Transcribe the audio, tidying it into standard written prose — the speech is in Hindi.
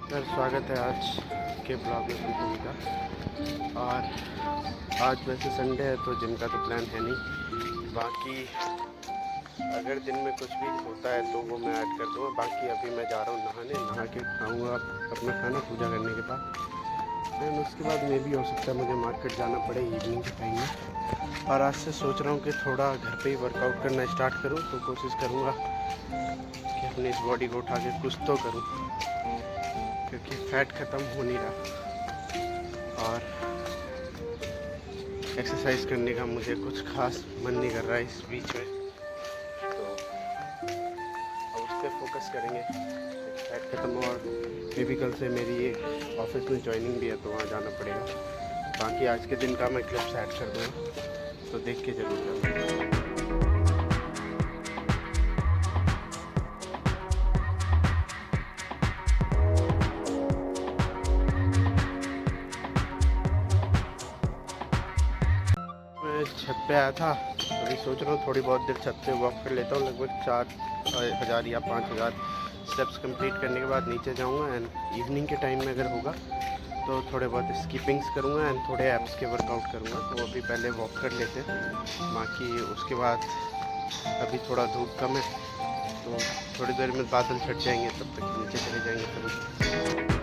सर स्वागत है आज के ब्लॉग में तुम सभी का। और आज वैसे संडे है तो जिम का तो प्लान है नहीं, बाकी अगर दिन में कुछ भी होता है तो वो मैं ऐड कर दूँगा। बाकी अभी मैं जा रहा हूँ नहाने, नहा के खाऊँगा अपना खाना पूजा करने के बाद। दैन उसके बाद में भी हो सकता है मुझे मार्केट जाना पड़े इवनिंग के टाइम में। और आज से सोच रहा हूँ कि थोड़ा घर पे ही वर्कआउट करना स्टार्ट करूँ, तो कोशिश करूँगा कि अपनी इस बॉडी को उठा के कुछ तो करूँ, क्योंकि फैट ख़त्म हो नहीं रहा और एक्सरसाइज करने का मुझे कुछ खास मन नहीं कर रहा है इस बीच में। तो अब उस पर फोकस करेंगे, फैट ख़त्म। और मे भी कल से मेरी एक ऑफिस में ज्वाइनिंग भी है तो वहाँ जाना पड़ेगा। बाकी आज के दिन का मैं क्लिप्स ऐड कर दूँगा, तो देख के ज़रूर जाना। मैं छत पे आया था, अभी सोच रहा हूँ थोड़ी बहुत देर छत पे वॉक कर लेता हूँ। लगभग 4,000 या 5,000 स्टेप्स कंप्लीट करने के बाद नीचे जाऊँगा। एंड इवनिंग के टाइम में अगर होगा तो थोड़े बहुत स्किपिंग्स करूँगा एंड थोड़े एप्स के वर्कआउट करूँगा। तो अभी पहले वॉक कर लेते हैं, बाकी उसके बाद अभी थोड़ा धूप कम है तो थोड़ी देर में बादल छट जाएंगे, तब तक नीचे चले जाएंगे सभी।